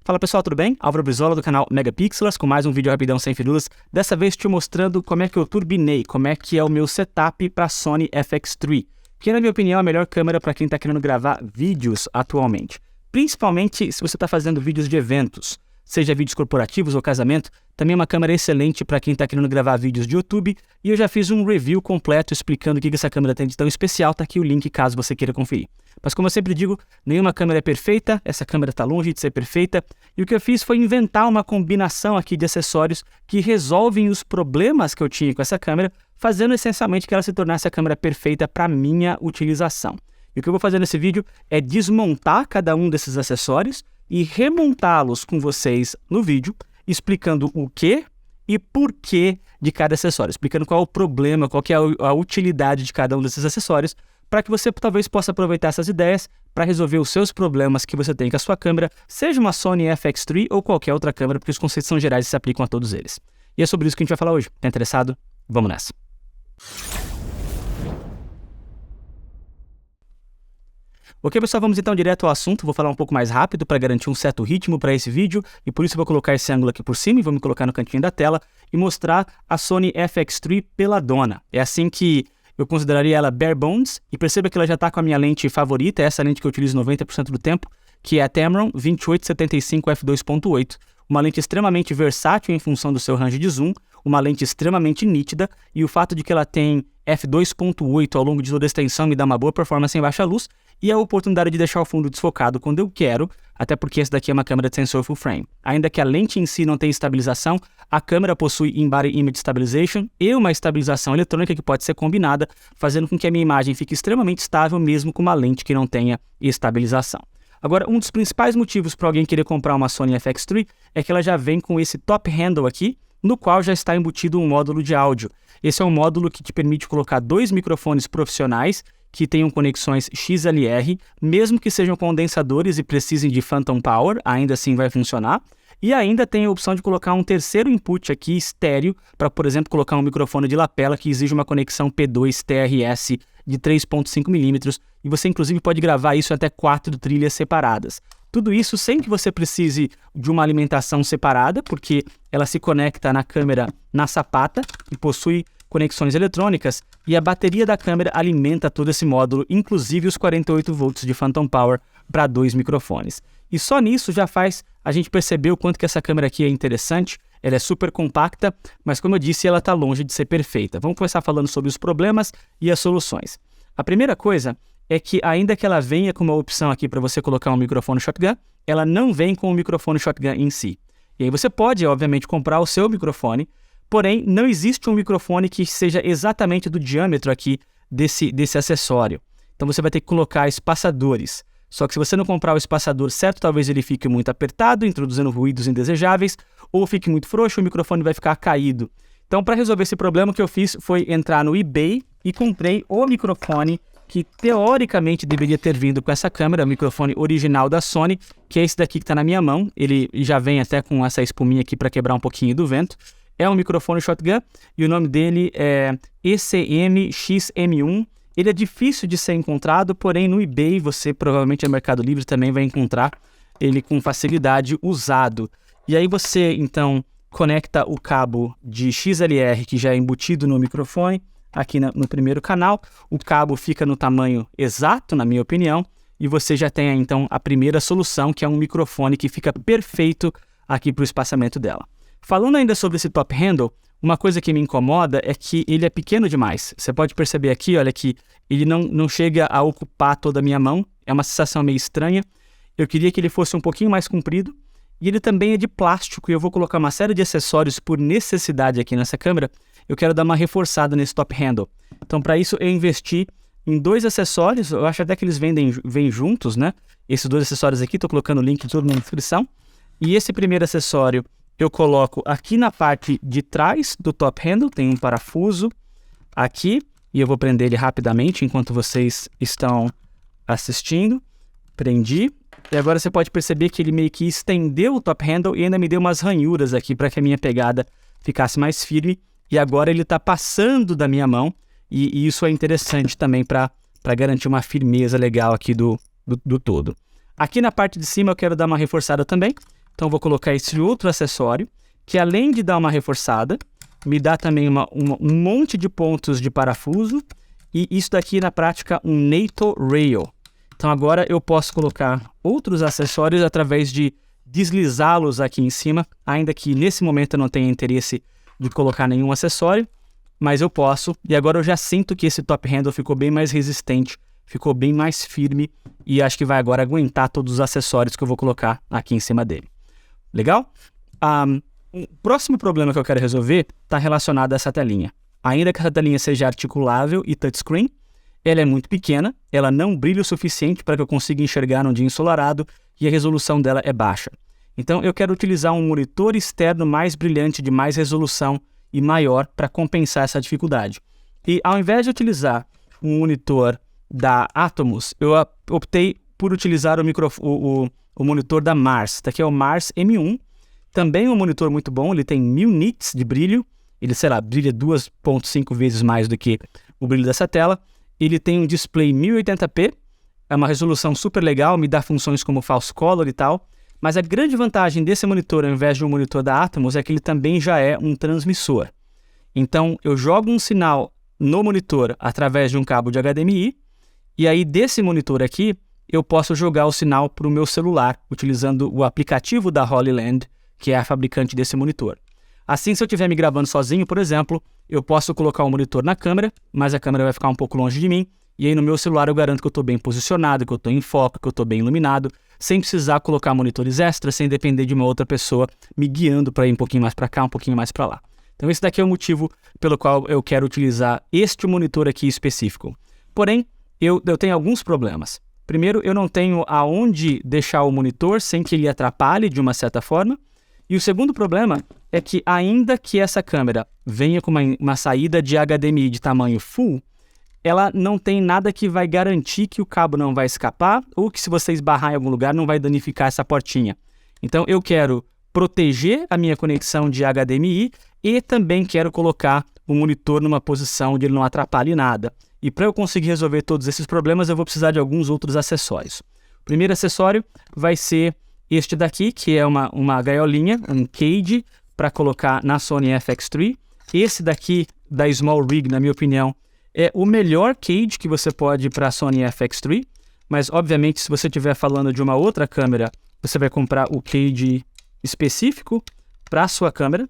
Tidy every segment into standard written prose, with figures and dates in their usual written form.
Fala pessoal, tudo bem? Álvaro Brizola do canal Megapixelars com mais um vídeo rapidão sem firulas. Dessa vez te mostrando como é que eu turbinei, como é que é o meu setup para a Sony FX3, que na minha opinião é a melhor câmera para quem está querendo gravar vídeos atualmente. Principalmente se você está fazendo vídeos de eventos, seja vídeos corporativos ou casamento, também é uma câmera excelente para quem está querendo gravar vídeos de YouTube. E eu já fiz um review completo explicando o que essa câmera tem de tão especial, tá aqui o link caso você queira conferir. Mas como eu sempre digo, nenhuma câmera é perfeita, essa câmera está longe de ser perfeita, e o que eu fiz foi inventar uma combinação aqui de acessórios que resolvem os problemas que eu tinha com essa câmera, fazendo essencialmente que ela se tornasse a câmera perfeita para minha utilização. E o que eu vou fazer nesse vídeo é desmontar cada um desses acessórios e remontá-los com vocês no vídeo, explicando o que e por que de cada acessório, explicando qual é o problema, qual que é a utilidade de cada um desses acessórios, para que você talvez possa aproveitar essas ideias para resolver os seus problemas que você tem com a sua câmera, seja uma Sony FX3 ou qualquer outra câmera, porque os conceitos são gerais e se aplicam a todos eles. E é sobre isso que a gente vai falar hoje. Tá interessado? Vamos nessa! Ok, pessoal, vamos então direto ao assunto. Vou falar um pouco mais rápido para garantir um certo ritmo para esse vídeo, e por isso eu vou colocar esse ângulo aqui por cima e vou me colocar no cantinho da tela e mostrar a Sony FX3 peladona. É assim que eu consideraria ela bare bones, e perceba que ela já está com a minha lente favorita, essa lente que eu utilizo 90% do tempo, que é a Tamron 2875 f2.8, uma lente extremamente versátil em função do seu range de zoom, uma lente extremamente nítida, e o fato de que ela tem f2.8 ao longo de toda a extensão me dá uma boa performance em baixa luz, e a oportunidade de deixar o fundo desfocado quando eu quero, até porque essa daqui é uma câmera de sensor full frame. Ainda que a lente em si não tenha estabilização, a câmera possui In-Body Image Stabilization e uma estabilização eletrônica que pode ser combinada, fazendo com que a minha imagem fique extremamente estável mesmo com uma lente que não tenha estabilização. Agora, um dos principais motivos para alguém querer comprar uma Sony FX3 é que ela já vem com esse top handle aqui, no qual já está embutido um módulo de áudio. Esse é um módulo que te permite colocar dois microfones profissionais que tenham conexões XLR, mesmo que sejam condensadores e precisem de Phantom Power, ainda assim vai funcionar. E ainda tem a opção de colocar um terceiro input aqui, estéreo, para, por exemplo, colocar um microfone de lapela que exige uma conexão P2 TRS de 3.5 mm, e você inclusive pode gravar isso até 4 trilhas separadas. Tudo isso sem que você precise de uma alimentação separada, porque ela se conecta na câmera na sapata e possui conexões eletrônicas, e a bateria da câmera alimenta todo esse módulo, inclusive os 48 volts de Phantom Power para dois microfones. E só nisso já faz a gente perceber o quanto que essa câmera aqui é interessante. Ela é super compacta, mas como eu disse, ela está longe de ser perfeita. Vamos começar falando sobre os problemas e as soluções. A primeira coisa é que, ainda que ela venha com uma opção aqui para você colocar um microfone shotgun, ela não vem com o microfone shotgun em si. E aí você pode, obviamente, comprar o seu microfone, porém, não existe um microfone que seja exatamente do diâmetro aqui desse acessório. Então você vai ter que colocar espaçadores. Só que se você não comprar o espaçador certo, talvez ele fique muito apertado, introduzindo ruídos indesejáveis, ou fique muito frouxo, o microfone vai ficar caído. Então, para resolver esse problema, o que eu fiz foi entrar no eBay e comprei o microfone que teoricamente deveria ter vindo com essa câmera, o microfone original da Sony, que é esse daqui que está na minha mão. Ele já vem até com essa espuminha aqui para quebrar um pouquinho do vento. É um microfone shotgun e o nome dele é ECM-XM1. Ele é difícil de ser encontrado, porém no eBay, você provavelmente no Mercado Livre também vai encontrar ele com facilidade usado. E aí você então conecta o cabo de XLR que já é embutido no microfone, aqui no primeiro canal. O cabo fica no tamanho exato, na minha opinião, e você já tem então a primeira solução, que é um microfone que fica perfeito aqui para o espaçamento dela. Falando ainda sobre esse top handle, uma coisa que me incomoda é que ele é pequeno demais. Você pode perceber aqui, olha que ele não chega a ocupar toda a minha mão. É uma sensação meio estranha. Eu queria que ele fosse um pouquinho mais comprido. E ele também é de plástico, e eu vou colocar uma série de acessórios por necessidade aqui nessa câmera. Eu quero dar uma reforçada nesse top handle. Então, para isso, eu investi em dois acessórios. Eu acho até que eles vêm juntos, né? Esses dois acessórios aqui, estou colocando o link tudo na descrição. E esse primeiro acessório eu coloco aqui na parte de trás do top handle, tem um parafuso aqui, e eu vou prender ele rapidamente enquanto vocês estão assistindo. Prendi, e agora você pode perceber que ele meio que estendeu o top handle e ainda me deu umas ranhuras aqui para que a minha pegada ficasse mais firme, e agora ele está passando da minha mão, e isso é interessante também para garantir uma firmeza legal aqui do todo. Aqui na parte de cima eu quero dar uma reforçada também. Então, eu vou colocar esse outro acessório, que além de dar uma reforçada, me dá também um monte de pontos de parafuso, e isso daqui, na prática, um NATO Rail. Então, agora eu posso colocar outros acessórios através de deslizá-los aqui em cima, ainda que nesse momento eu não tenha interesse de colocar nenhum acessório, mas eu posso, e agora eu já sinto que esse top handle ficou bem mais resistente, ficou bem mais firme, e acho que vai agora aguentar todos os acessórios que eu vou colocar aqui em cima dele. Legal? O próximo problema que eu quero resolver está relacionado a essa telinha. Ainda que essa telinha seja articulável e touchscreen, ela é muito pequena, ela não brilha o suficiente para que eu consiga enxergar num dia ensolarado e a resolução dela é baixa. Então eu quero utilizar um monitor externo mais brilhante, de mais resolução e maior para compensar essa dificuldade. E ao invés de utilizar um monitor da Atomos, eu optei por utilizar o monitor da Mars. Esse aqui é o Mars M1, também um monitor muito bom, ele tem 1000 nits de brilho, ele, sei lá, brilha 2,5 vezes mais do que o brilho dessa tela. Ele tem um display 1080p, é uma resolução super legal, me dá funções como false color e tal, mas a grande vantagem desse monitor, ao invés de um monitor da Atomos, é que ele também já é um transmissor. Então, eu jogo um sinal no monitor através de um cabo de HDMI, e aí desse monitor aqui, eu posso jogar o sinal para o meu celular, utilizando o aplicativo da Holyland, que é a fabricante desse monitor. Assim, se eu estiver me gravando sozinho, por exemplo, eu posso colocar o monitor na câmera, mas a câmera vai ficar um pouco longe de mim, e aí no meu celular eu garanto que eu estou bem posicionado, que eu estou em foco, que eu estou bem iluminado, sem precisar colocar monitores extras, sem depender de uma outra pessoa me guiando para ir um pouquinho mais para cá, um pouquinho mais para lá. Então esse daqui é o motivo pelo qual eu quero utilizar este monitor aqui específico. Porém, eu tenho alguns problemas. Primeiro, eu não tenho aonde deixar o monitor sem que ele atrapalhe de uma certa forma. E o segundo problema é que, ainda que essa câmera venha com uma saída de HDMI de tamanho full, ela não tem nada que vai garantir que o cabo não vai escapar ou que, se você esbarrar em algum lugar, não vai danificar essa portinha. Então, eu quero proteger a minha conexão de HDMI e também quero colocar o monitor numa posição onde ele não atrapalhe nada. E para eu conseguir resolver todos esses problemas, eu vou precisar de alguns outros acessórios. O primeiro acessório vai ser este daqui, que é uma gaiolinha, um cage, para colocar na Sony FX3. Esse daqui, da Small Rig, na minha opinião, é o melhor cage que você pode ir para a Sony FX3. Mas, obviamente, se você estiver falando de uma outra câmera, você vai comprar o cage específico para a sua câmera.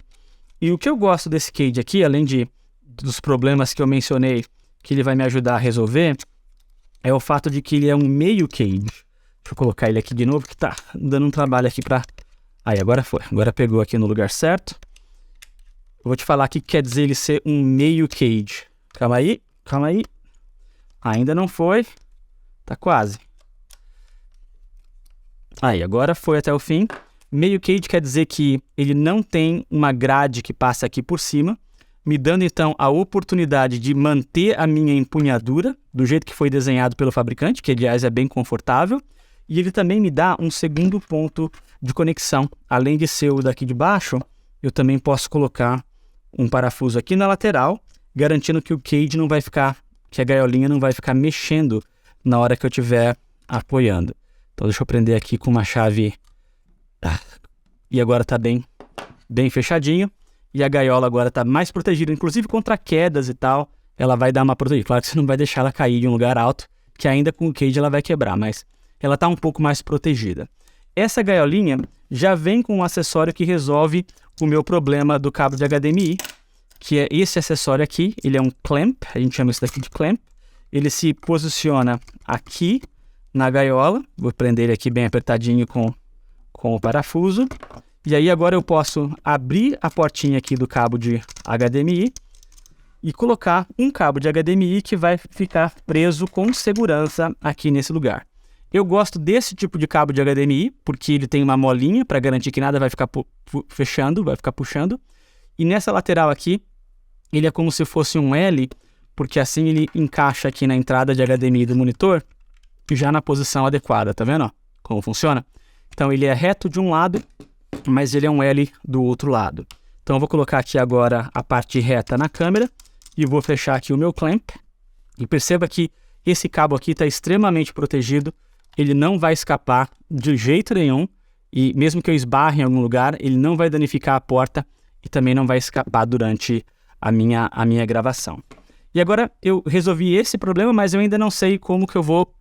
E o que eu gosto desse cage aqui, além dos problemas que eu mencionei, que ele vai me ajudar a resolver, é o fato de que ele é um meio cage. Deixa eu colocar ele aqui de novo, que tá dando um trabalho aqui pra... Aí, agora foi. Agora pegou aqui no lugar certo. Eu vou te falar o que quer dizer ele ser um meio cage. Calma aí, calma aí. Ainda não foi. Tá quase. Aí, agora foi até o fim. Meio cage quer dizer que ele não tem uma grade que passa aqui por cima, me dando então a oportunidade de manter a minha empunhadura do jeito que foi desenhado pelo fabricante, que aliás é bem confortável. E ele também me dá um segundo ponto de conexão. Além de ser o daqui de baixo, eu também posso colocar um parafuso aqui na lateral, garantindo que o cage não vai ficar, que a gaiolinha não vai ficar mexendo na hora que eu estiver apoiando. Então deixa eu prender aqui com uma chave. E agora está bem fechadinho. E a gaiola agora está mais protegida, inclusive contra quedas e tal. Ela vai dar uma protegida. Claro que você não vai deixar ela cair de um lugar alto, que ainda com o cage ela vai quebrar, mas ela está um pouco mais protegida. Essa gaiolinha já vem com um acessório que resolve o meu problema do cabo de HDMI, que é esse acessório aqui. Ele é um clamp, a gente chama isso daqui de clamp. Ele se posiciona aqui na gaiola. Vou prender ele aqui bem apertadinho com o parafuso. E aí agora eu posso abrir a portinha aqui do cabo de HDMI e colocar um cabo de HDMI que vai ficar preso com segurança aqui nesse lugar. Eu gosto desse tipo de cabo de HDMI, porque ele tem uma molinha para garantir que nada vai ficar fechando, vai ficar puxando. E nessa lateral aqui, ele é como se fosse um L, porque assim ele encaixa aqui na entrada de HDMI do monitor, já na posição adequada, tá vendo? Ó, como funciona? Então ele é reto de um lado, mas ele é um L do outro lado. Então eu vou colocar aqui agora a parte reta na câmera e vou fechar aqui o meu clamp. E perceba que esse cabo aqui está extremamente protegido. Ele não vai escapar de jeito nenhum. e mesmo que eu esbarre em algum lugar, ele não vai danificar a porta e também não vai escapar durante a minha gravação. E agora eu resolvi esse problema, mas eu ainda não sei como que eu vou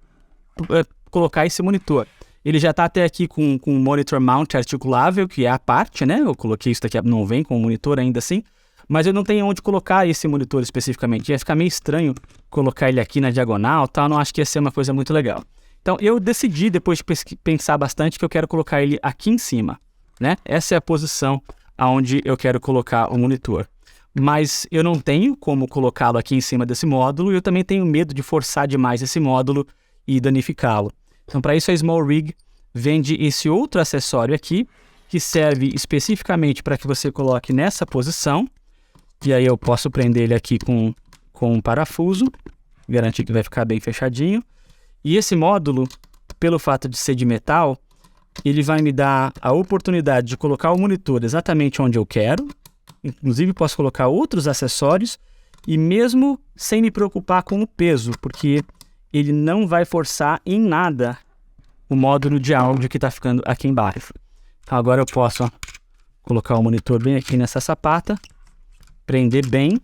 colocar esse monitor. Ele já está até aqui com um monitor mount articulável, que é a parte, né? Eu coloquei isso daqui, não vem com o monitor ainda assim, mas eu não tenho onde colocar esse monitor especificamente. Ia ficar meio estranho colocar ele aqui na diagonal, tal, não acho que ia ser uma coisa muito legal. Então eu decidi, depois de pensar bastante, que eu quero colocar ele aqui em cima, né? Essa é a posição aonde eu quero colocar o monitor. Mas eu não tenho como colocá-lo aqui em cima desse módulo e eu também tenho medo de forçar demais esse módulo e danificá-lo. Então, para isso, a Small Rig vende esse outro acessório aqui, que serve especificamente para que você coloque nessa posição. E aí eu posso prender ele aqui com um parafuso, garantir que vai ficar bem fechadinho. E esse módulo, pelo fato de ser de metal, ele vai me dar a oportunidade de colocar o monitor exatamente onde eu quero. Inclusive, posso colocar outros acessórios e mesmo sem me preocupar com o peso, porque ele não vai forçar em nada o módulo de áudio que está ficando aqui embaixo. Então, agora eu posso colocar o monitor bem aqui nessa sapata, prender bem,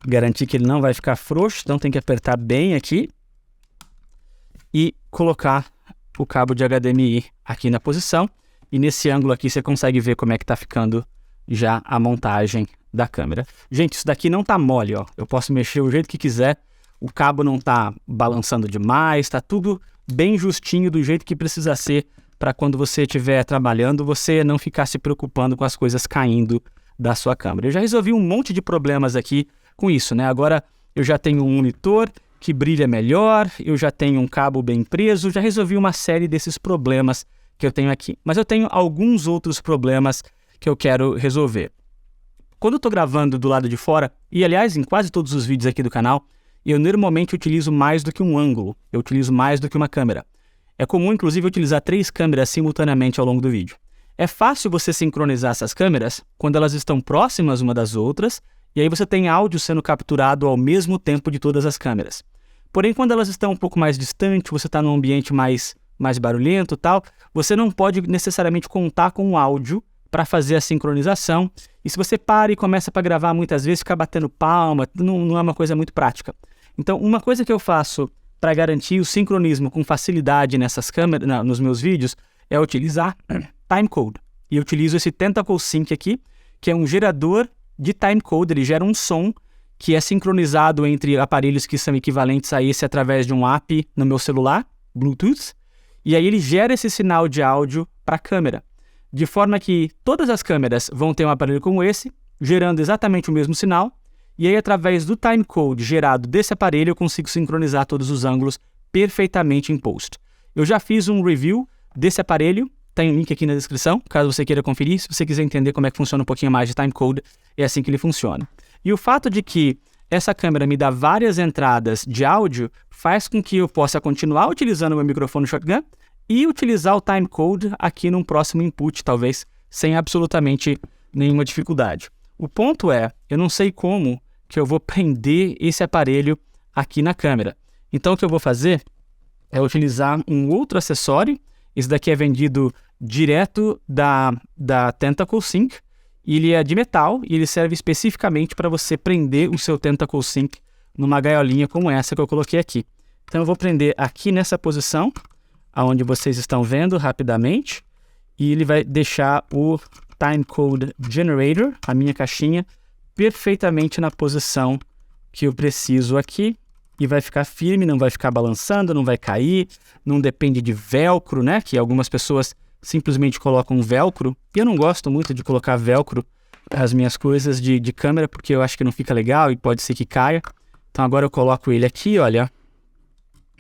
garantir que ele não vai ficar frouxo, então tem que apertar bem aqui e colocar o cabo de HDMI aqui na posição. E nesse ângulo aqui você consegue ver como é que está ficando já a montagem da câmera. Gente, isso daqui não tá mole, ó. Eu posso mexer o jeito que quiser, o cabo não tá balançando demais, tá tudo bem justinho do jeito que precisa ser para quando você estiver trabalhando, você não ficar se preocupando com as coisas caindo da sua câmera. Eu já resolvi um monte de problemas aqui com isso, né? Agora eu já tenho um monitor que brilha melhor, eu já tenho um cabo bem preso, já resolvi uma série desses problemas que eu tenho aqui. Mas eu tenho alguns outros problemas que eu quero resolver. Quando eu estou gravando do lado de fora, e aliás em quase todos os vídeos aqui do canal, eu normalmente utilizo mais do que um ângulo, eu utilizo mais do que uma câmera. É comum inclusive utilizar 3 câmeras simultaneamente ao longo do vídeo. É fácil você sincronizar essas câmeras quando elas estão próximas uma das outras, e aí você tem áudio sendo capturado ao mesmo tempo de todas as câmeras. Porém, quando elas estão um pouco mais distantes, você está num ambiente mais barulhento e tal, você não pode necessariamente contar com o áudio para fazer a sincronização. E se você para e começa para gravar muitas vezes, ficar batendo palma, não é uma coisa muito prática. Então, uma coisa que eu faço para garantir o sincronismo com facilidade nessas câmeras, nos meus vídeos, é utilizar timecode. E eu utilizo esse Tentacle Sync aqui, que é um gerador de timecode. Ele gera um som que é sincronizado entre aparelhos que são equivalentes a esse através de um app no meu celular, Bluetooth. E aí ele gera esse sinal de áudio para a câmera, de forma que todas as câmeras vão ter um aparelho como esse, gerando exatamente o mesmo sinal, e aí através do timecode gerado desse aparelho eu consigo sincronizar todos os ângulos perfeitamente em post. Eu já fiz um review desse aparelho, tem um link aqui na descrição, caso você queira conferir. Se você quiser entender como é que funciona um pouquinho mais de timecode, é assim que ele funciona. E o fato de que essa câmera me dá várias entradas de áudio faz com que eu possa continuar utilizando o meu microfone shotgun e utilizar o timecode aqui num próximo input, talvez sem absolutamente nenhuma dificuldade. O ponto é, eu não sei como que eu vou prender esse aparelho aqui na câmera. Então o que eu vou fazer é utilizar um outro acessório. Esse daqui é vendido direto da Tentacle Sync. Ele é de metal e ele serve especificamente para você prender o seu Tentacle Sync numa gaiolinha como essa que eu coloquei aqui. Então eu vou prender aqui nessa posição, aonde vocês estão vendo rapidamente, e ele vai deixar o Timecode Generator, a minha caixinha, perfeitamente na posição que eu preciso aqui, e vai ficar firme, não vai ficar balançando, não vai cair, não depende de velcro, né? Que algumas pessoas simplesmente colocam velcro, e eu não gosto muito de colocar velcro nas minhas coisas de câmera, porque eu acho que não fica legal e pode ser que caia. Então agora eu coloco ele aqui, olha,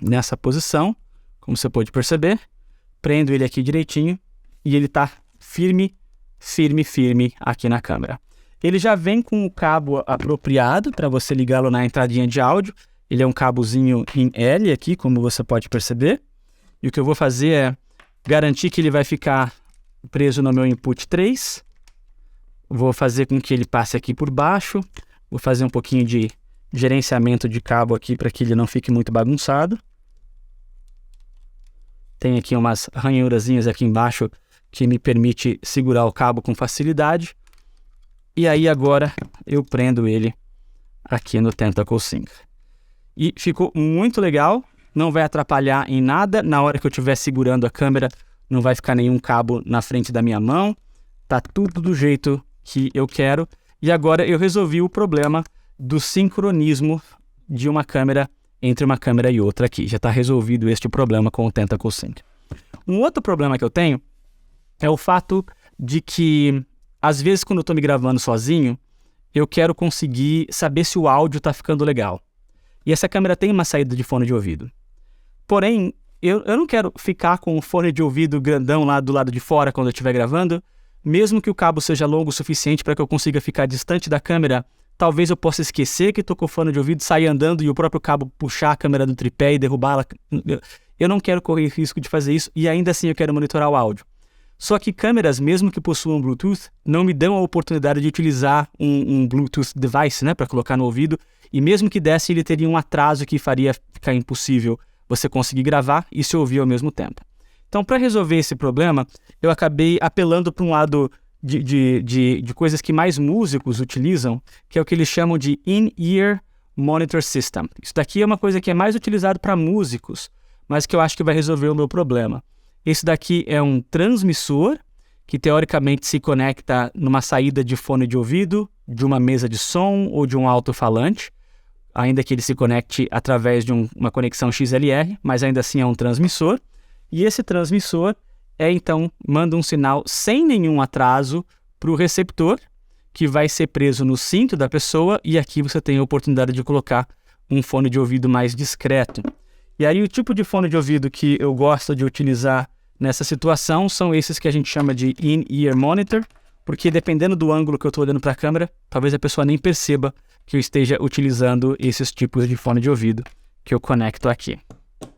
nessa posição, como você pode perceber, prendo ele aqui direitinho e ele está firme aqui na câmera. Ele já vem com o cabo apropriado para você ligá-lo na entradinha de áudio. Ele é um cabozinho em L aqui, como você pode perceber. E o que eu vou fazer é garantir que ele vai ficar preso no meu input 3. Vou fazer com que ele passe aqui por baixo. Vou fazer um pouquinho de gerenciamento de cabo aqui para que ele não fique muito bagunçado. Tem aqui umas ranhurazinhas aqui embaixo que me permite segurar o cabo com facilidade. E aí agora eu prendo ele aqui no Tentacle Sync. E ficou muito legal, não vai atrapalhar em nada. Na hora que eu estiver segurando a câmera, não vai ficar nenhum cabo na frente da minha mão. Tá tudo do jeito que eu quero. E agora eu resolvi o problema do sincronismo de uma câmera entre uma câmera e outra aqui. Já está resolvido este problema com o Tentacle Sync. Um outro problema que eu tenho é o fato de que, às vezes, quando eu estou me gravando sozinho, eu quero conseguir saber se o áudio está ficando legal. E essa câmera tem uma saída de fone de ouvido. Porém, eu não quero ficar com o fone de ouvido grandão lá do lado de fora quando eu estiver gravando, mesmo que o cabo seja longo o suficiente para que eu consiga ficar distante da câmera. Talvez eu possa esquecer que estou com o fone de ouvido, sair andando e o próprio cabo puxar a câmera do tripé e derrubá-la. Eu não quero correr risco de fazer isso e ainda assim eu quero monitorar o áudio. Só que câmeras, mesmo que possuam Bluetooth, não me dão a oportunidade de utilizar um Bluetooth device, né, para colocar no ouvido. E mesmo que desse, ele teria um atraso que faria ficar impossível você conseguir gravar e se ouvir ao mesmo tempo. Então, para resolver esse problema, eu acabei apelando para um lado de coisas que mais músicos utilizam, que é o que eles chamam de In-Ear Monitor System. Isso daqui é uma coisa que é mais utilizado para músicos, mas que eu acho que vai resolver o meu problema. Esse daqui é um transmissor que teoricamente se conecta numa saída de fone de ouvido, de uma mesa de som ou de um alto-falante, ainda que ele se conecte através de uma conexão XLR, mas ainda assim é um transmissor. E esse transmissor então manda um sinal sem nenhum atraso para o receptor, que vai ser preso no cinto da pessoa, e aqui você tem a oportunidade de colocar um fone de ouvido mais discreto. E aí o tipo de fone de ouvido que eu gosto de utilizar nessa situação são esses que a gente chama de In-Ear Monitor, porque dependendo do ângulo que eu estou olhando para a câmera, talvez a pessoa nem perceba que eu esteja utilizando esses tipos de fone de ouvido que eu conecto aqui,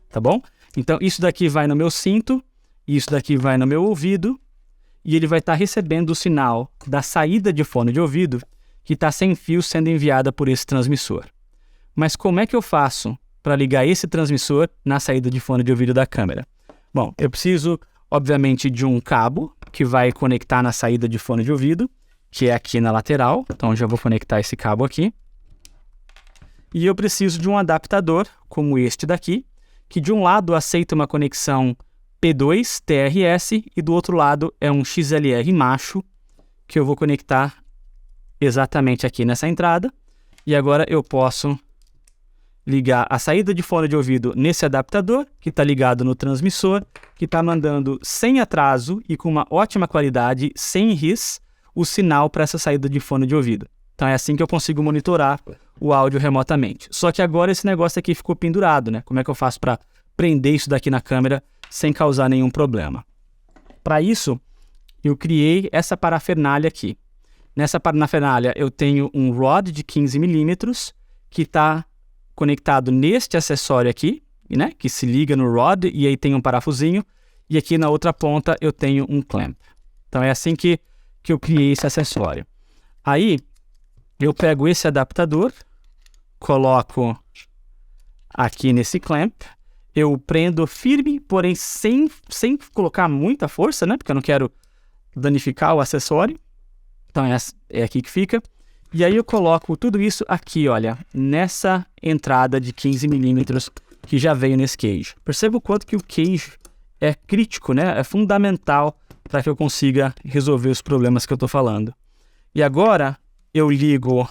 tá bom? Então isso daqui vai no meu cinto, isso daqui vai no meu ouvido, e ele vai estar recebendo o sinal da saída de fone de ouvido que está sem fio sendo enviada por esse transmissor. Mas como é que eu faço para ligar esse transmissor na saída de fone de ouvido da câmera? Bom, eu preciso, obviamente, de um cabo que vai conectar na saída de fone de ouvido, que é aqui na lateral. Então, eu já vou conectar esse cabo aqui. E eu preciso de um adaptador, como este daqui, que de um lado aceita uma conexão P2 TRS e do outro lado é um XLR macho, que eu vou conectar exatamente aqui nessa entrada. E agora eu posso ligar a saída de fone de ouvido nesse adaptador, que está ligado no transmissor, que está mandando sem atraso e com uma ótima qualidade, sem RIS, o sinal para essa saída de fone de ouvido. Então é assim que eu consigo monitorar o áudio remotamente. Só que agora esse negócio aqui ficou pendurado, né? Como é que eu faço para prender isso daqui na câmera sem causar nenhum problema? Para isso, eu criei essa parafernália aqui. Nessa parafernália eu tenho um rod de 15 milímetros que está conectado neste acessório aqui, né, que se liga no rod, e aí tem um parafusinho, e aqui na outra ponta eu tenho um clamp. Então é assim que eu criei esse acessório. Aí eu pego esse adaptador, coloco aqui nesse clamp, eu prendo firme, porém sem colocar muita força, né, porque eu não quero danificar o acessório. Então é aqui que fica. E aí eu coloco tudo isso aqui, olha, nessa entrada de 15 milímetros que já veio nesse cage. Perceba o quanto que o cage é crítico, né? É fundamental para que eu consiga resolver os problemas que eu estou falando. E agora eu ligo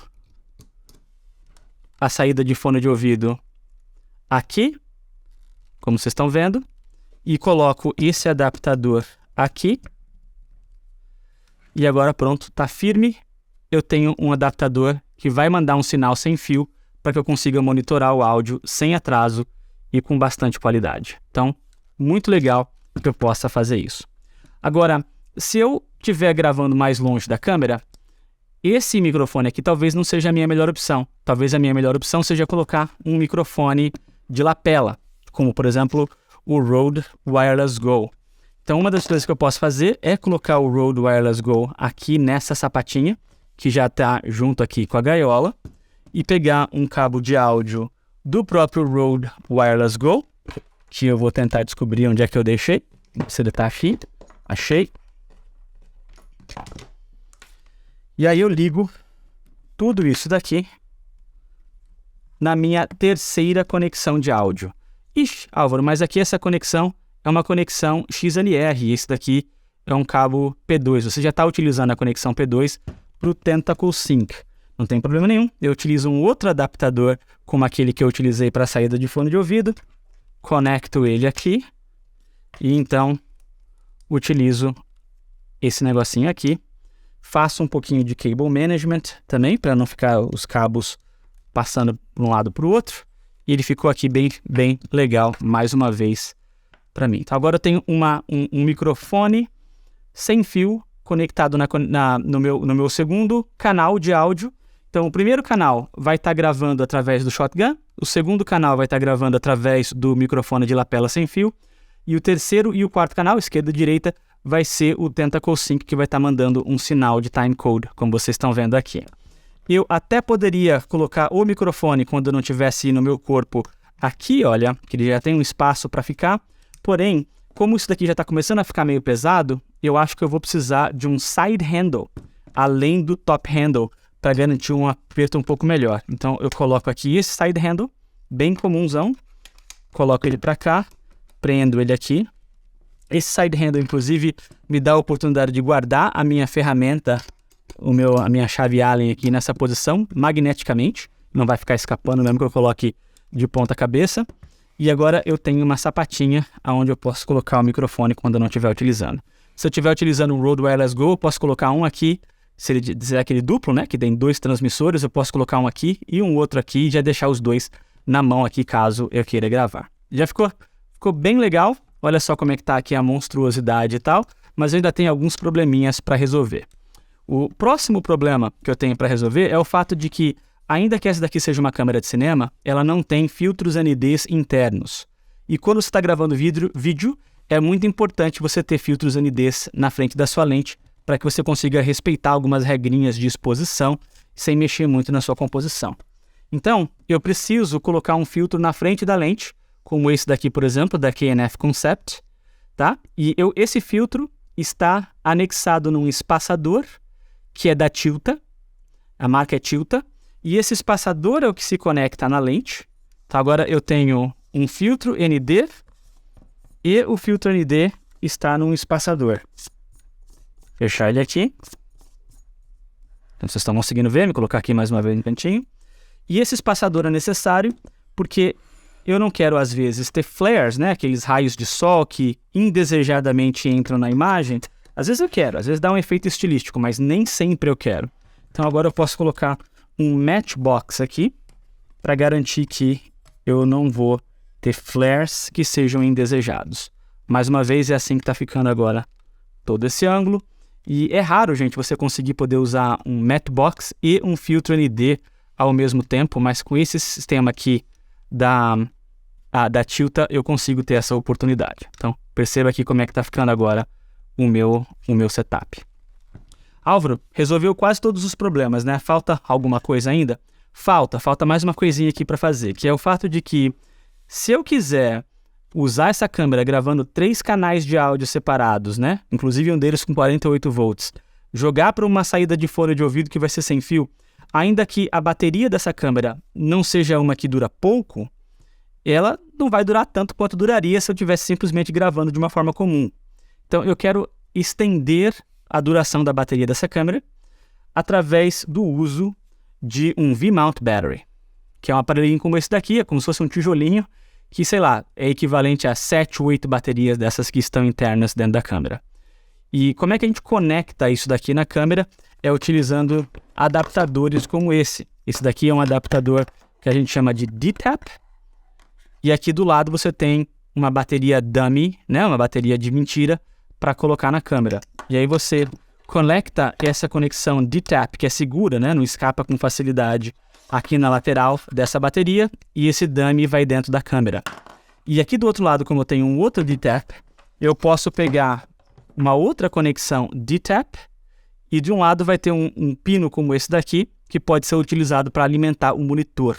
a saída de fone de ouvido aqui, como vocês estão vendo, e coloco esse adaptador aqui. E agora pronto, está firme. Eu tenho um adaptador que vai mandar um sinal sem fio para que eu consiga monitorar o áudio sem atraso e com bastante qualidade. Então, muito legal que eu possa fazer isso. Agora, se eu estiver gravando mais longe da câmera, esse microfone aqui talvez não seja a minha melhor opção. Talvez a minha melhor opção seja colocar um microfone de lapela, como, por exemplo, o Rode Wireless Go. Então, uma das coisas que eu posso fazer é colocar o Rode Wireless Go aqui nessa sapatinha, que já está junto aqui com a gaiola, e pegar um cabo de áudio do próprio Rode Wireless Go, que eu vou tentar descobrir onde é que eu deixei. Você tá aqui, achei. E aí eu ligo tudo isso daqui na minha terceira conexão de áudio. Ixi, Álvaro, mas aqui essa conexão é uma conexão XLR, e esse daqui é um cabo P2. Você já está utilizando a conexão P2 para o Tentacle Sync. Não tem problema nenhum. Eu utilizo um outro adaptador, como aquele que eu utilizei para a saída de fone de ouvido. Conecto ele aqui. E então, utilizo esse negocinho aqui. Faço um pouquinho de cable management também, para não ficar os cabos passando de um lado para o outro. E ele ficou aqui bem legal, mais uma vez, para mim. Então, agora eu tenho um microfone sem fio conectado no meu segundo canal de áudio. Então, o primeiro canal vai estar gravando através do shotgun, o segundo canal vai estar gravando através do microfone de lapela sem fio, e o terceiro e o quarto canal, esquerda e direita, vai ser o Tentacle Sync, que vai estar mandando um sinal de timecode, como vocês estão vendo aqui. Eu até poderia colocar o microfone quando eu não estivesse no meu corpo aqui, olha, que ele já tem um espaço para ficar, porém, como isso daqui já está começando a ficar meio pesado, eu acho que eu vou precisar de um side handle, além do top handle, para garantir um aperto um pouco melhor. Então, eu coloco aqui esse side handle, bem comunzão, coloco ele para cá, prendo ele aqui. Esse side handle, inclusive, me dá a oportunidade de guardar a minha ferramenta, a minha chave Allen aqui nessa posição, magneticamente. Não vai ficar escapando mesmo que eu coloque de ponta cabeça. E agora eu tenho uma sapatinha onde eu posso colocar o microfone quando eu não estiver utilizando. Se eu estiver utilizando um Rode Wireless Go, eu posso colocar um aqui. Se ele dizer aquele duplo, né, que tem 2 transmissores, eu posso colocar um aqui e um outro aqui e já deixar os 2 na mão aqui, caso eu queira gravar. Já ficou bem legal. Olha só como é que tá aqui a monstruosidade e tal, mas eu ainda tenho alguns probleminhas para resolver. O próximo problema que eu tenho para resolver é o fato de que, ainda que essa daqui seja uma câmera de cinema, ela não tem filtros NDs internos. E quando você está gravando vídeo, é muito importante você ter filtros NDs na frente da sua lente, para que você consiga respeitar algumas regrinhas de exposição sem mexer muito na sua composição. Então, eu preciso colocar um filtro na frente da lente, como esse daqui, por exemplo, da KNF Concept, tá? E esse filtro está anexado num espaçador, que é da Tilta, a marca é Tilta, e esse espaçador é o que se conecta na lente. Então, agora eu tenho um filtro ND e o filtro ND está num espaçador. Fechar ele aqui. Então, vocês estão conseguindo ver, me colocar aqui mais uma vez no cantinho. E esse espaçador é necessário porque eu não quero, às vezes, ter flares, né? Aqueles raios de sol que indesejadamente entram na imagem. Às vezes eu quero, às vezes dá um efeito estilístico, mas nem sempre eu quero. Então agora eu posso colocar um matchbox aqui para garantir que eu não vou ter flares que sejam indesejados. Mais uma vez, é assim que está ficando agora todo esse ângulo. E é raro, gente, você conseguir poder usar um matchbox e um filtro ND ao mesmo tempo, mas com esse sistema aqui da Tilta eu consigo ter essa oportunidade. Então, perceba aqui como é que está ficando agora o meu setup. Álvaro, resolveu quase todos os problemas, né? Falta alguma coisa ainda? Falta mais uma coisinha aqui para fazer, que é o fato de que, se eu quiser usar essa câmera gravando 3 canais de áudio separados, né? Inclusive um deles com 48 volts, jogar para uma saída de fone de ouvido que vai ser sem fio, ainda que a bateria dessa câmera não seja uma que dura pouco, ela não vai durar tanto quanto duraria se eu estivesse simplesmente gravando de uma forma comum. Então eu quero estender a duração da bateria dessa câmera através do uso de um V-Mount Battery, que é um aparelhinho como esse daqui, é como se fosse um tijolinho, que, sei lá, é equivalente a 7 ou 8 baterias dessas que estão internas dentro da câmera. E como é que a gente conecta isso daqui na câmera? É utilizando adaptadores como esse. Esse daqui é um adaptador que a gente chama de D-Tap. E aqui do lado você tem uma bateria dummy, né? Uma bateria de mentira para colocar na câmera. E aí você conecta essa conexão D-Tap, que é segura, né? Não escapa com facilidade, aqui na lateral dessa bateria, e esse dummy vai dentro da câmera. E aqui do outro lado, como eu tenho um outro D-Tap, eu posso pegar uma outra conexão D-Tap, e de um lado vai ter um pino como esse daqui, que pode ser utilizado para alimentar o monitor.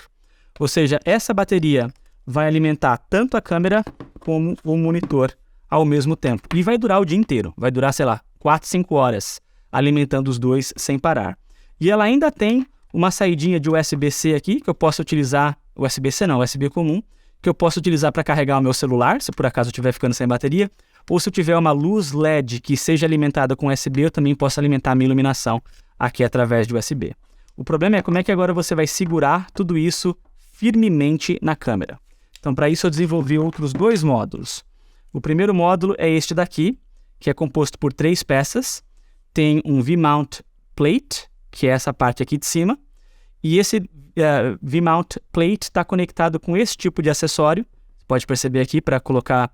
Ou seja, essa bateria vai alimentar tanto a câmera como o monitor ao mesmo tempo. E vai durar o dia inteiro, vai durar, sei lá, 4, 5 horas, alimentando os dois sem parar. E ela ainda tem uma saidinha de USB-C aqui, que eu posso utilizar, USB-C não, USB comum, que eu posso utilizar para carregar o meu celular, se por acaso eu estiver ficando sem bateria, ou se eu tiver uma luz LED que seja alimentada com USB, eu também posso alimentar a minha iluminação aqui através de USB. O problema é como é que agora você vai segurar tudo isso firmemente na câmera. Então, para isso eu desenvolvi outros 2 módulos. O primeiro módulo é este daqui, que é composto por 3 peças. Tem um V-mount plate, que é essa parte aqui de cima, e esse V-mount plate está conectado com esse tipo de acessório. Você pode perceber aqui para colocar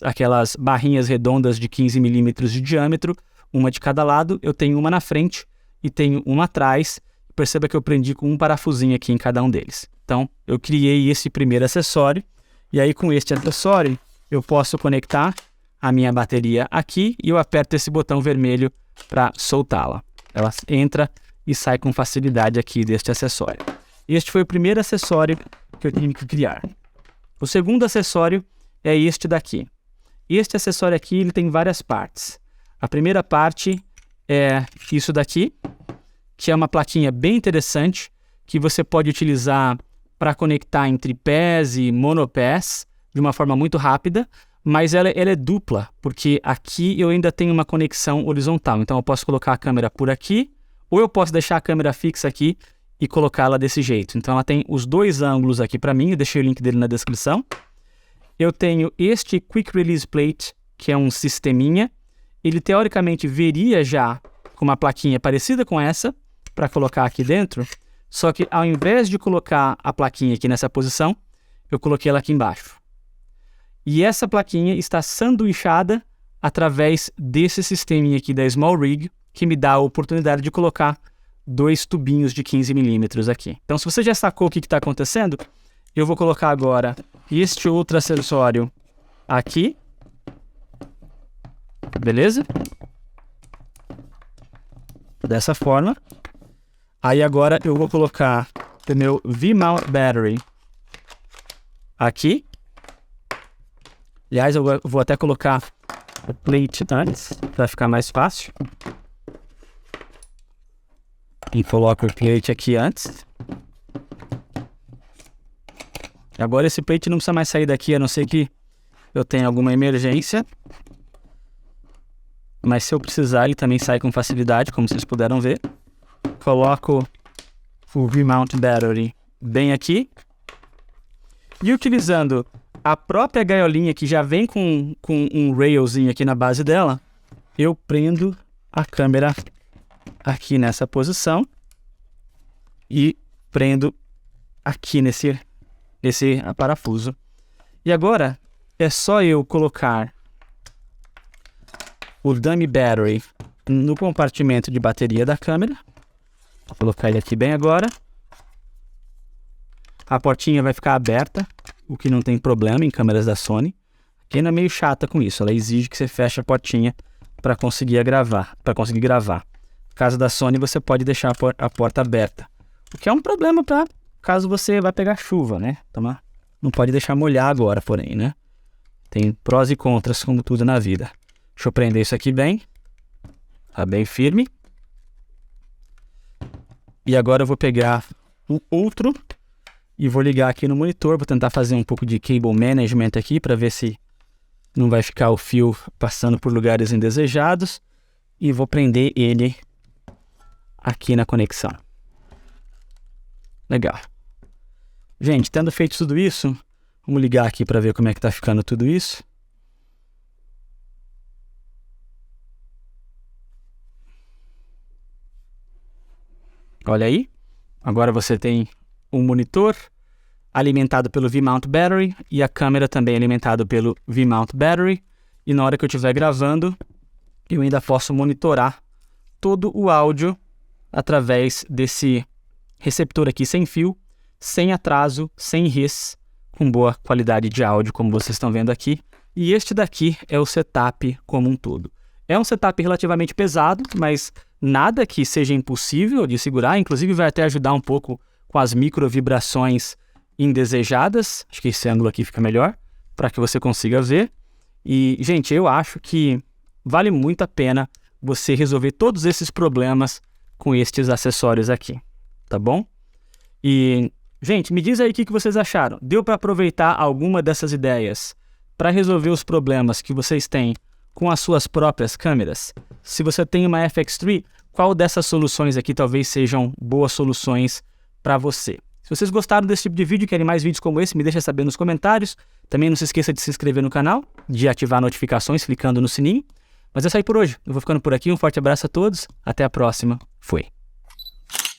aquelas barrinhas redondas de 15 milímetros de diâmetro, uma de cada lado. Eu tenho uma na frente e tenho uma atrás. Perceba que eu prendi com um parafusinho aqui em cada um deles. Então, eu criei esse primeiro acessório, e aí com este acessório eu posso conectar a minha bateria aqui e eu aperto esse botão vermelho para soltá-la. Ela entra e sai com facilidade aqui deste acessório. Este foi o primeiro acessório que eu tive que criar. O segundo acessório é este daqui. Este acessório aqui ele tem várias partes. A primeira parte é isso daqui, que é uma plaquinha bem interessante, que você pode utilizar para conectar entre pés e monopés de uma forma muito rápida, mas ela é dupla, porque aqui eu ainda tenho uma conexão horizontal. Então eu posso colocar a câmera por aqui, ou eu posso deixar a câmera fixa aqui e colocá-la desse jeito. Então ela tem os 2 ângulos aqui para mim, eu deixei o link dele na descrição. Eu tenho este Quick Release Plate, que é um sisteminha. Ele teoricamente viria já com uma plaquinha parecida com essa, para colocar aqui dentro, só que ao invés de colocar a plaquinha aqui nessa posição, eu coloquei ela aqui embaixo. E essa plaquinha está sanduichada através desse sisteminha aqui da Small Rig, que me dá a oportunidade de colocar 2 tubinhos de 15 milímetros aqui. Então, se você já sacou o que está acontecendo, eu vou colocar agora este outro acessório aqui. Beleza? Dessa forma. Aí agora eu vou colocar o meu V-mount battery aqui. Aliás, eu vou até colocar o plate antes, para ficar mais fácil. E coloco o plate aqui antes. Agora esse plate não precisa mais sair daqui, a não ser que eu tenha alguma emergência. Mas se eu precisar, ele também sai com facilidade, como vocês puderam ver. Coloco o V-mount battery bem aqui. E utilizando a própria gaiolinha que já vem com um railzinho aqui na base dela, eu prendo a câmera aqui nessa posição e prendo aqui nesse parafuso. E agora é só eu colocar o dummy battery no compartimento de bateria da câmera. Vou colocar ele aqui bem agora. A portinha vai ficar aberta, o que não tem problema em câmeras da Sony. A Canon é meio chata com isso, ela exige que você feche a portinha para conseguir gravar. No caso da Sony, você pode deixar a porta aberta, o que é um problema para caso você vá pegar chuva, né? Então, não pode deixar molhar agora, porém, né? Tem prós e contras, como tudo na vida. Deixa eu prender isso aqui bem. Tá bem firme. E agora eu vou pegar o outro e vou ligar aqui no monitor. Vou tentar fazer um pouco de cable management aqui para ver se não vai ficar o fio passando por lugares indesejados. E vou prender ele aqui na conexão. Legal. Gente, tendo feito tudo isso, vamos ligar aqui para ver como é que tá ficando tudo isso. Olha aí, agora você tem um monitor alimentado pelo V-mount battery e a câmera também alimentada pelo V-mount battery. E na hora que eu estiver gravando, eu ainda posso monitorar todo o áudio através desse receptor aqui sem fio, sem atraso, sem hiss, com boa qualidade de áudio, como vocês estão vendo aqui. E este daqui é o setup como um todo. É um setup relativamente pesado, mas nada que seja impossível de segurar, inclusive vai até ajudar um pouco com as micro vibrações indesejadas. Acho que esse ângulo aqui fica melhor, para que você consiga ver. E, gente, eu acho que vale muito a pena você resolver todos esses problemas com estes acessórios aqui, tá bom? E, gente, me diz aí o que vocês acharam. Deu para aproveitar alguma dessas ideias para resolver os problemas que vocês têm com as suas próprias câmeras? Se você tem uma FX3, qual dessas soluções aqui talvez sejam boas soluções para você? Se vocês gostaram desse tipo de vídeo e querem mais vídeos como esse, me deixa saber nos comentários. Também não se esqueça de se inscrever no canal, de ativar notificações clicando no sininho. Mas é isso aí por hoje. Eu vou ficando por aqui. Um forte abraço a todos. Até a próxima. Fui.